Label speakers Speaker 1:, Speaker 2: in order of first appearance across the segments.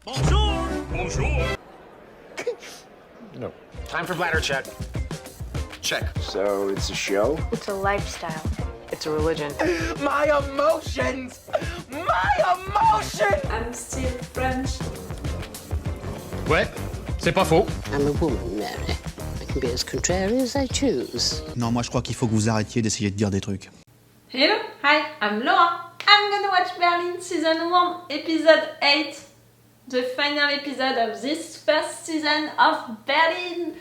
Speaker 1: Bonjour! Bonjour!
Speaker 2: No.
Speaker 3: Time for bladder check. Check.
Speaker 2: So it's a show?
Speaker 4: It's a lifestyle.
Speaker 5: It's a religion.
Speaker 3: My emotions! My emotions!
Speaker 4: I'm still French.
Speaker 1: Ouais, c'est pas faux.
Speaker 6: I'm a woman, Mary. I can be as contrary as I choose.
Speaker 7: Non, moi je crois qu'il faut que vous arrêtiez d'essayer de dire des trucs.
Speaker 4: Hello, hi, I'm Laura. I'm gonna watch Berlin Season 1, Episode 8. The final episode of this first season of Berlin.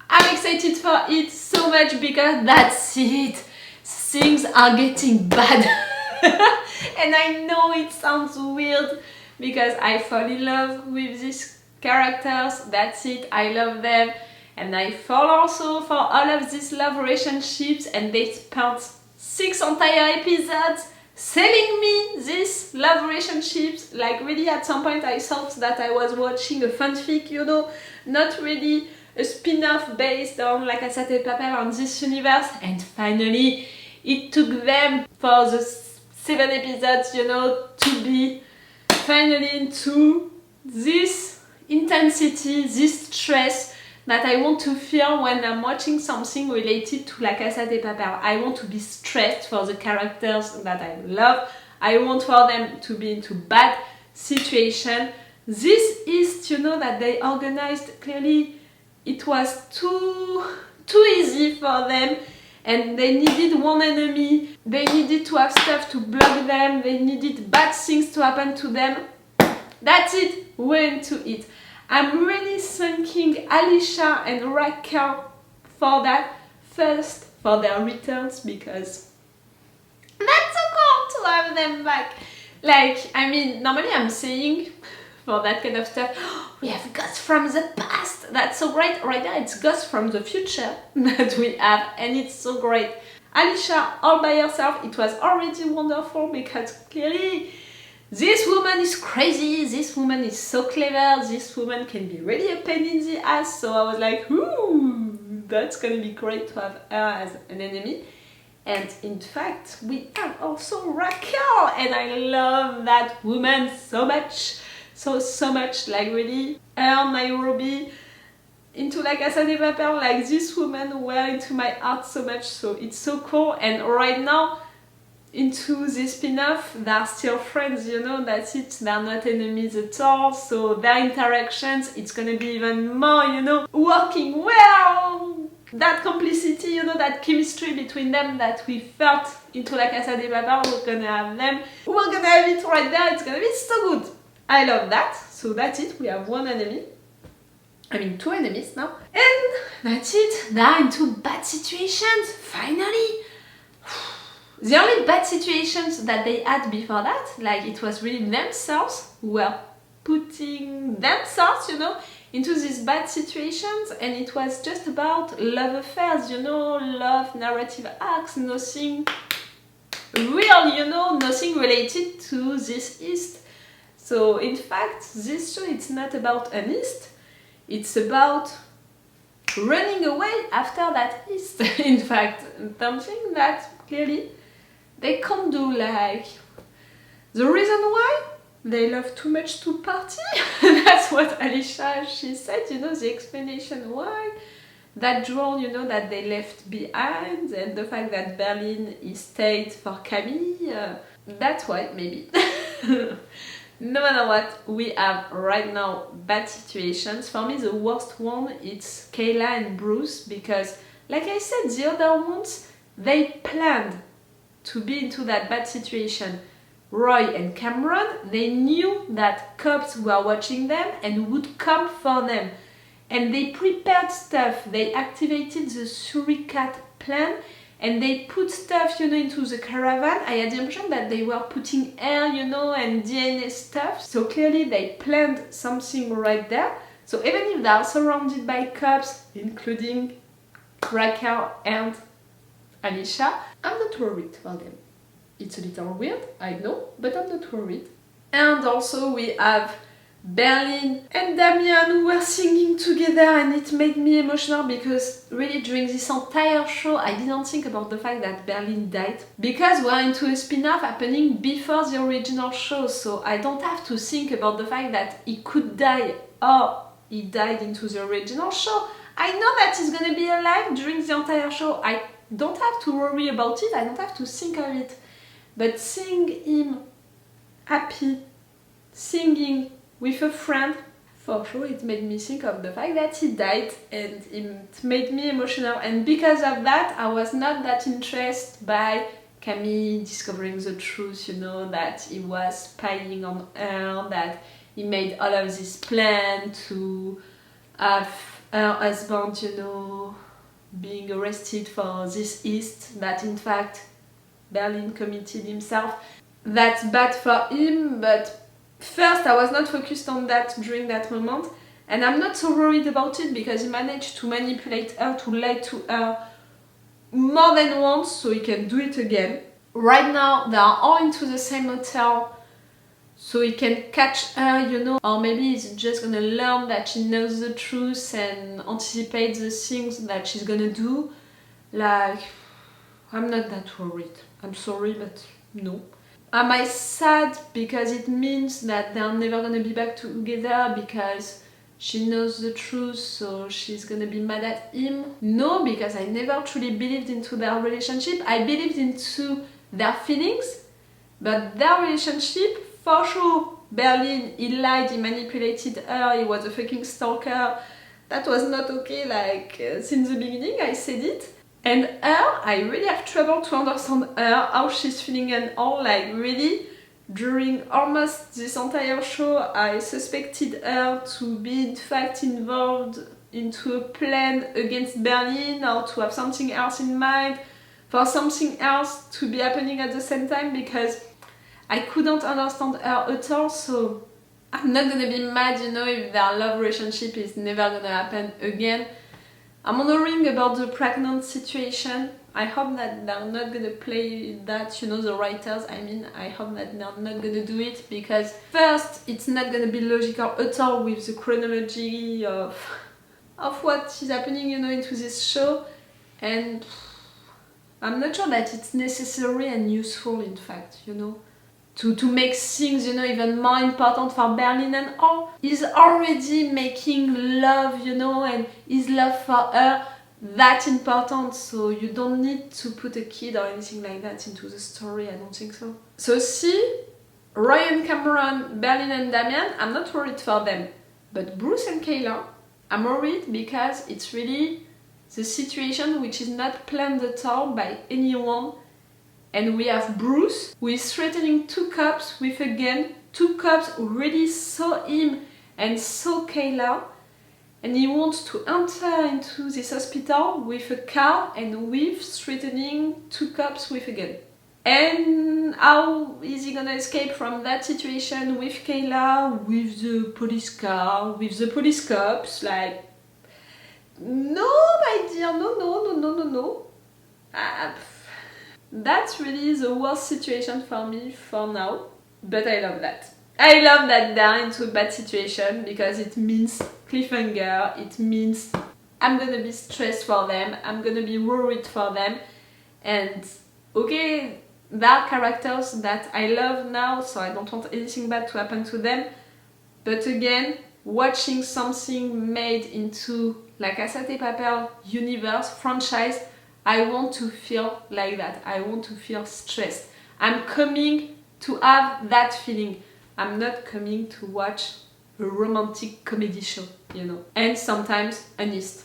Speaker 4: I'm excited for it so much because that's it. Things are getting bad. And I know it sounds weird because I fall in love with these characters. That's it, I love them. And I fall also for all of these love relationships, and they spent 6 entire episodes selling me these love relationships. Like really at some point I thought that I was watching a fanfic, you know, not really a spin-off based on like Casa De Papel on this universe. And finally it took them for the 7 episodes, you know, to be finally into this intensity, this stress that I want to feel when I'm watching something related to La Casa de Papel. I want to be stressed for the characters that I love. I want for them to be into bad situation. This is, you know, that they organized clearly. It was too easy for them, and they needed one enemy. They needed to have stuff to block them. They needed bad things to happen to them. That's it. We're into it. I'm really thanking Alicia and Raquel for that. First, for their returns, because that's so cool to have them back. Like, I mean, normally I'm saying for that kind of stuff, oh, we have ghosts from the past. That's so great. Right now it's ghosts from the future that we have, and it's so great. Alicia all by herself, it was already wonderful because clearly this woman is crazy, this woman is so clever, this woman can be really a pain in the ass, so I was like, ooh, that's gonna be great to have her as an enemy. And in fact, we have also Raquel, and I love that woman so much, so much, like really, her, Nairobi, into La Casa de Papel, like this woman were into my heart so much, so it's so cool. And right now, into this spin-off, they're still friends, you know, that's it, they're not enemies at all, so their interactions, it's gonna be even more, you know, working well, that complicity, you know, that chemistry between them that we felt into La Casa de Papel, we're gonna have them, we're gonna have it right there, it's gonna be so good. I love that, so that's it, we have one enemy, I mean 2 enemies now, and that's it, they're into bad situations, finally. The only bad situations that they had before that, like it was really themselves who were putting themselves, you know, into these bad situations, and it was just about love affairs, you know, love narrative arcs, nothing real, you know, nothing related to this East. So in fact, this show, it's not about an East, it's about running away after that East. In fact, something that clearly they can't do. Like, the reason why they love too much to party. That's what Alicia, she said, you know, the explanation why. That drawl, you know, that they left behind, and the fact that Berlin is stayed for Camille, that's why, maybe. No matter what, we have right now bad situations. For me, the worst one, it's Keyla and Bruce, because, like I said, the other ones, they planned to be into that bad situation. Roi and Cameron, they knew that cops were watching them and would come for them. And they prepared stuff, they activated the suricate plan, and they put stuff, you know, into the caravan. I had the impression that they were putting air, you know, and DNA stuff. So clearly they planned something right there. So even if they are surrounded by cops, including Raquel and Alicia, I'm not worried for them. It's a little weird, I know, but I'm not worried. And also we have Berlin and Damian were singing together, and it made me emotional because really during this entire show I didn't think about the fact that Berlin died, because we're into a spin-off happening before the original show, so I don't have to think about the fact that he could die or he died into the original show. I know that he's gonna be alive during the entire show. I don't have to worry about it, I don't have to think of it. But seeing him happy, singing with a friend, for sure it made me think of the fact that he died, and it made me emotional. And because of that, I was not that interested by Camille discovering the truth, you know, that he was spying on her, that he made all of this plan to have her husband, you know, being arrested for this heist, that in fact Berlin committed himself. That's bad for him, but first I was not focused on that during that moment, and I'm not so worried about it because he managed to manipulate her, to lie to her more than once, so he can do it again. Right now they are all into the same hotel, so he can catch her, you know, or maybe he's just gonna learn that she knows the truth and anticipate the things that she's gonna do. Like, I'm not that worried. I'm sorry, but no. Am I sad because it means that they're never gonna be back together because she knows the truth, so she's gonna be mad at him? No, because I never truly believed into their relationship. I believed into their feelings, but their relationship, for sure, Berlin, he lied, he manipulated her, he was a fucking stalker. That was not okay, like, since the beginning, I said it. And her, I really have trouble to understand her, how she's feeling and all, like, really, during almost this entire show, I suspected her to be in fact involved into a plan against Berlin, or to have something else in mind, for something else to be happening at the same time, because I couldn't understand her at all. So I'm not gonna be mad, you know, if their love relationship is never gonna happen again. I'm wondering about the pregnant situation. I hope that they're not gonna play that, you know, the writers, I mean, I hope that they're not gonna do it, because first, it's not gonna be logical at all with the chronology of what is happening, you know, into this show, and I'm not sure that it's necessary and useful, in fact, you know, to make things, you know, even more important for Berlin and all. He's already making love, you know, and his love for her that important, so you don't need to put a kid or anything like that into the story, I don't think so. So see, Roi and Cameron, Berlin and Damian, I'm not worried for them. But Bruce and Keyla, I'm worried because it's really the situation which is not planned at all by anyone. And we have Bruce, who is threatening two cops with a gun. Two cops who really saw him and saw Keyla. And he wants to enter into this hospital with a car and with threatening two cops with a gun. And how is he gonna escape from that situation with Keyla, with the police car, with the police cops? Like, no, my dear, no. That's really the worst situation for me for now, but I love that. I love that they're into a bad situation, because it means cliffhanger, it means I'm gonna be stressed for them, I'm gonna be worried for them, and okay, there are characters that I love now, so I don't want anything bad to happen to them, but again, watching something made into like Casa De Papel universe, franchise, I want to feel like that. I want to feel stressed. I'm coming to have that feeling. I'm not coming to watch a romantic comedy show, you know. And sometimes an heist.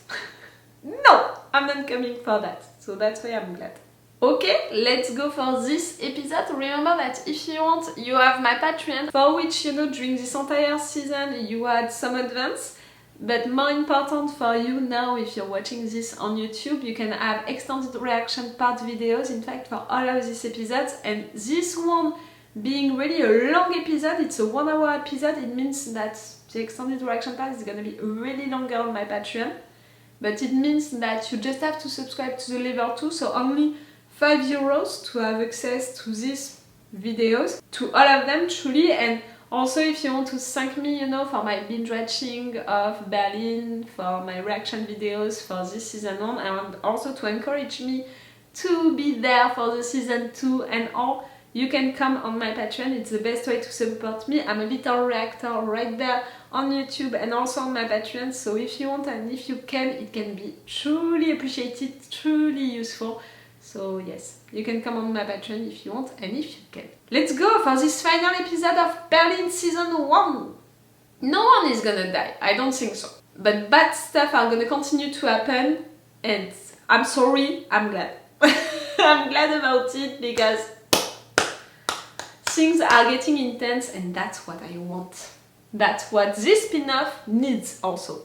Speaker 4: No, I'm not coming for that. So that's why I'm glad. Okay, let's go for this episode. Remember that if you want, you have my Patreon, for which, you know, during this entire season you had some advance. But more important for you now, if you're watching this on YouTube, you can have extended reaction part videos, in fact, for all of these episodes. And this one being really a long episode, it's a 1 hour episode, it means that the extended reaction part is gonna be really longer on my Patreon. But it means that you just have to subscribe to the level 2, so only €5 to have access to these videos, to all of them truly, and Also, if you want to thank me, you know, for my binge watching of Berlin, for my reaction videos for this season 1, and also to encourage me to be there for the season 2 and all, you can come on my Patreon. It's the best way to support me. I'm a little reactor right there on YouTube and also on my Patreon. So if you want and if you can, it can be truly appreciated, truly useful. So yes, you can come on my Patreon if you want and if you can. Let's go for this final episode of Berlin season 1. No one is gonna die, I don't think so. But bad stuff are gonna continue to happen and I'm sorry, I'm glad. I'm glad about it because things are getting intense and that's what I want. That's what this spin-off needs also.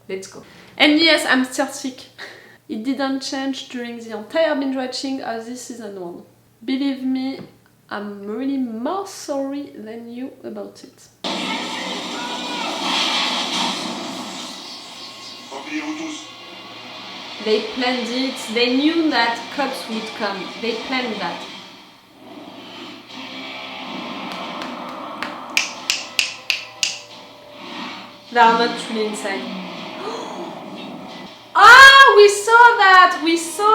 Speaker 4: Let's go. And yes, I'm still sick. It didn't change during the entire binge watching of this season 1. Believe me, I'm really more sorry than you about it. They planned it, they knew that cops would come, they planned that. They are not truly inside. Ah, we saw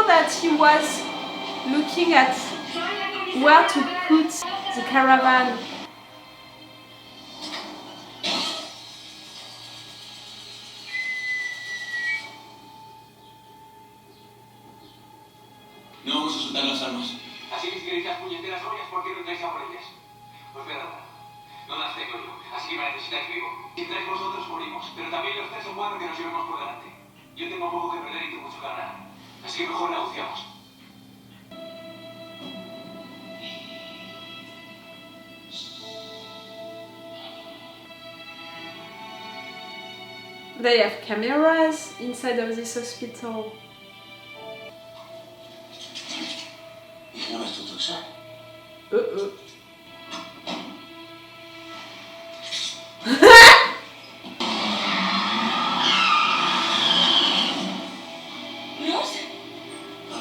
Speaker 4: that he was looking at where to put the caravan.
Speaker 5: No vamos a soltar las armas. Así que si queréis las puñeteras ollas, ¿por qué no entráis a por ellas? Pues verdad, no las tengo yo, así que me necesitáis vivo. Si entráis vosotros, morimos, pero también los tres son buenos que nos llevemos por delante. Yo tengo poco que perder y tú mucho que ganar, así que mejor negociamos.
Speaker 4: They have cameras inside of this hospital.
Speaker 5: ¿No ves tu trucha?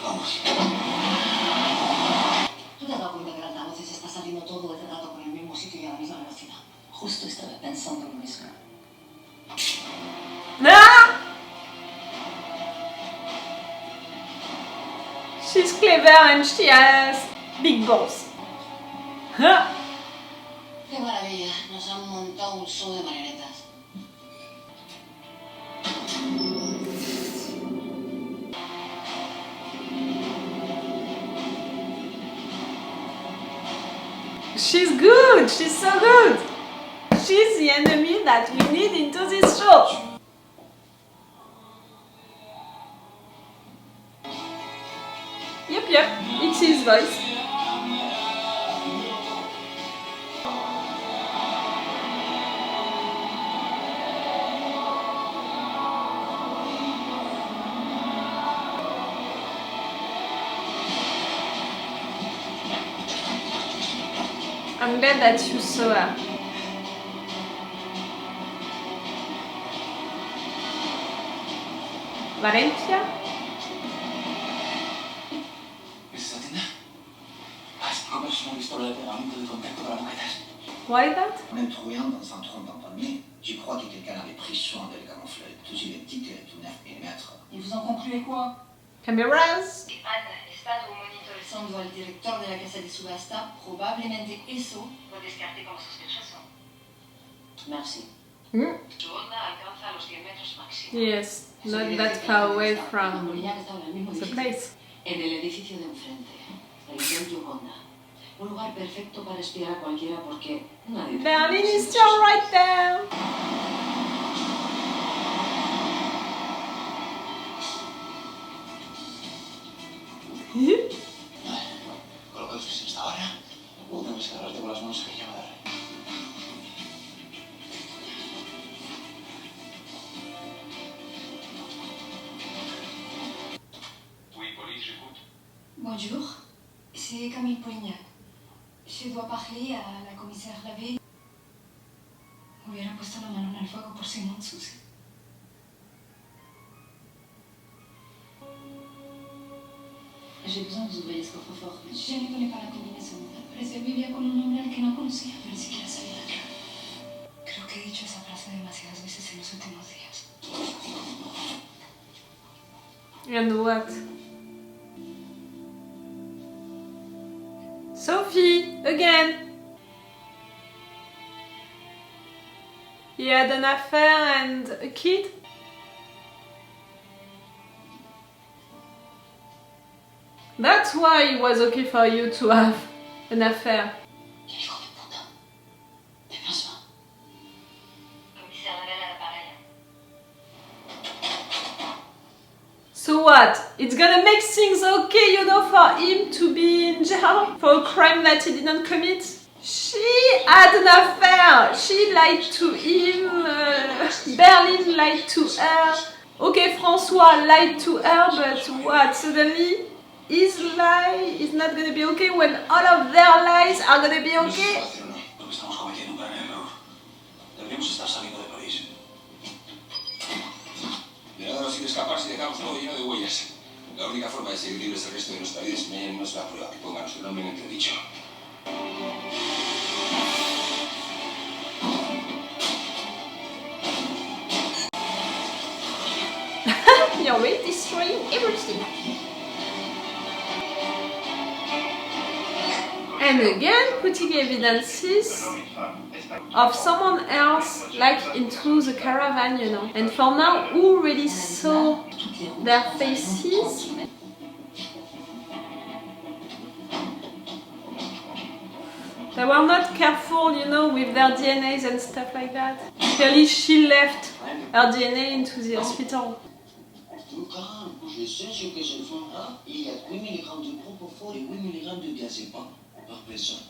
Speaker 5: Vamos.
Speaker 6: ¿Tú te has dado cuenta que el altavoces está saliendo todo el rato con el mismo sitio y a la misma velocidad? Justo estaba pensando lo mismo.
Speaker 4: Ah! She's clever and she has big balls. Huh?
Speaker 6: ¡Qué maravilla! Nos han montado un show de marionetas.
Speaker 4: She's good! She's so good! She's the enemy that we need into this show! Yep, it's his voice. I'm glad that you saw her. Valencia?
Speaker 5: ¿Es esa tienda? ¿Cómo es una pistola de pegamento de contacto para moquetas?
Speaker 4: Why that?
Speaker 8: En me trouvant dans un tronc d'empoigné, j'y crois que quelqu'un avait pris soin de le camoufler. Tout identique et tout 9 mm.
Speaker 6: ¿Y vous en concluez quoi?
Speaker 4: Cameras?
Speaker 6: Ana, estado monitorizando al director de la casa de subasta. Probablemente eso lo descarte como sospechoso. Merci. Su onda alcanza los 100 metros máximo.
Speaker 4: Yes, not that far away from the place.
Speaker 6: En el edificio de enfrente, el Hotel Yoconda. Un lugar perfecto para espiar a cualquiera porque nadie...
Speaker 4: Berlin is still right there!
Speaker 5: Con lo que has visto hasta ahora, no debes agarrarte con las manos que lleva de rey. Oui, police, j'écoute.
Speaker 9: Bonjour, c'est Camille Polignac. Je dois parler à la commissaire Lavé. Hubiera puesto la mano en el fuego por Simón Susi.
Speaker 6: J'ai besoin que vous ouvriez ce coffre-fort.
Speaker 9: Je ne connais pas la combinaison. Parecía que vivía con un hombre al que no conocía, pero ni siquiera sabía de qué. Creo que he dicho esa frase demasiadas veces en los últimos días.
Speaker 4: And what? Sophie, again. He had an affair and a kid. That's why it was okay for you to have an affair. So what? It's gonna make things okay, you know, for him to be in jail for a crime that he didn't commit? She had an affair! She lied to him, Berlin lied to her. Okay, François lied to her, but what? Suddenly, his lie is not gonna be okay when all of their lies are gonna be okay?
Speaker 8: De nada nos sirve escapar si dejamos todo lleno de huellas. La única forma de seguir libres el resto de nuestra vida es enseñarnos la prueba que ponga nuestro nombre en entredicho.
Speaker 4: You're really destroying everything. And again, putting evidences of someone else, like into the caravan, you know. And for now, who really saw their faces? They were not careful, you know, with their DNAs and stuff like that. Clearly, she left her DNA into the hospital.
Speaker 8: Je sais ce que je fais. Il y a 8 mg de propofol et 8 mg de diazépam par personne.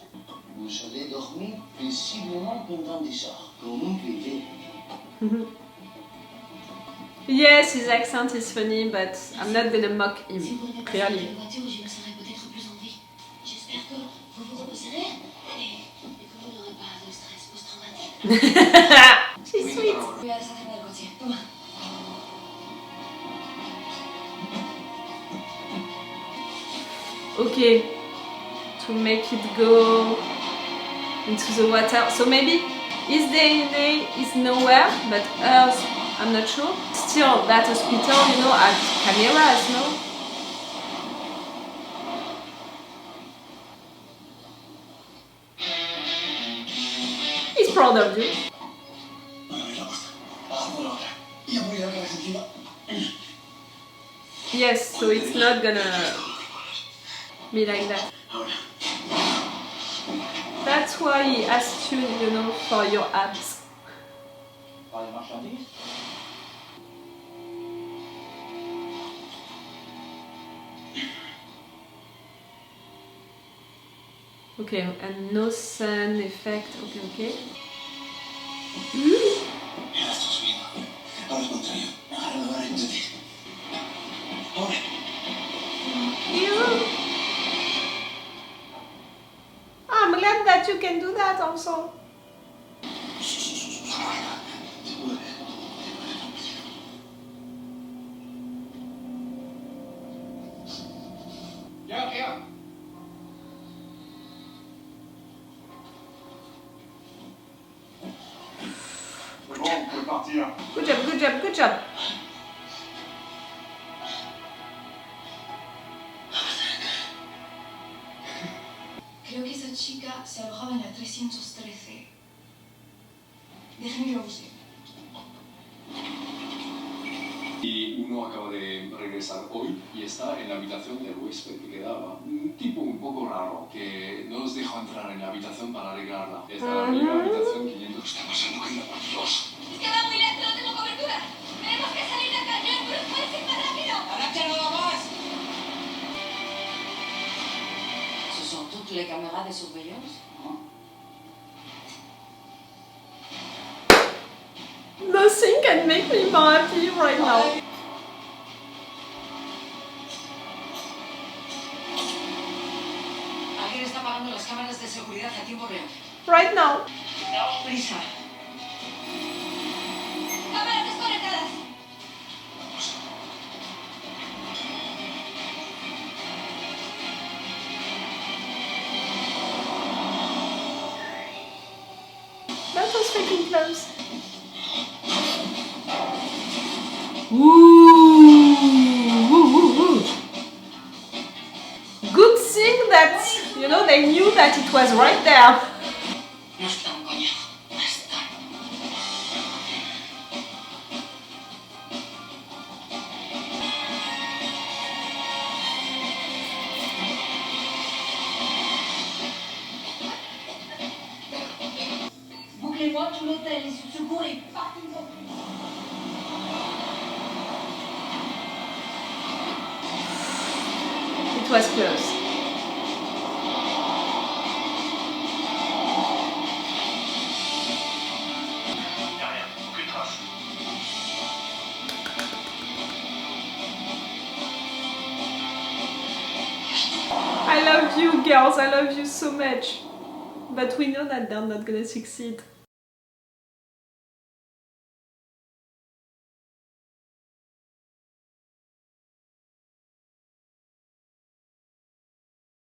Speaker 8: Vous allez dormir paisiblement pendant des heures, comme un bébé.
Speaker 4: Yes, his accent is funny, but I'm not gonna mock him, clearly. She's sweet. Okay, to make it go into the water. So maybe his DNA is nowhere, but hers, I'm not sure. Still, that hospital, you know, has cameras, no? He's proud of you. Yes, so it's not gonna be like that. That's why he asked you, you know, for your abs. Okay, and no sun effect. Okay, okay. I'm glad that you can do that also.
Speaker 3: Yeah.
Speaker 4: Good job, good job, good job.
Speaker 9: Creo que esa chica se alojaba en la 313. Déjenme lo buscar.
Speaker 5: Y uno acaba de regresar hoy y está en la habitación del huésped que quedaba. Un tipo un poco raro que no nos dejó entrar en la habitación para arreglarla. Está en la primera habitación 500. ¿Qué está pasando? ¿Qué por Dios?
Speaker 6: Es que va muy lento, no tengo cobertura. Tenemos que salir de acá. Bruce, puedes ir más rápido.
Speaker 3: ¡Agacha nada más!
Speaker 6: Ce sont toutes les caméras de surveillance.
Speaker 4: Nothing can make me more happy right now.
Speaker 6: Alguien está apagando las cámaras de seguridad a tiempo real.
Speaker 4: Right now.
Speaker 6: Daos prisa. Cámaras desconectadas.
Speaker 4: that it was right there.
Speaker 6: Bouclez-moi tout l'hôtel, les secours et partez.
Speaker 4: It was close. I love you girls, I love you so much. But we know that they're not gonna succeed.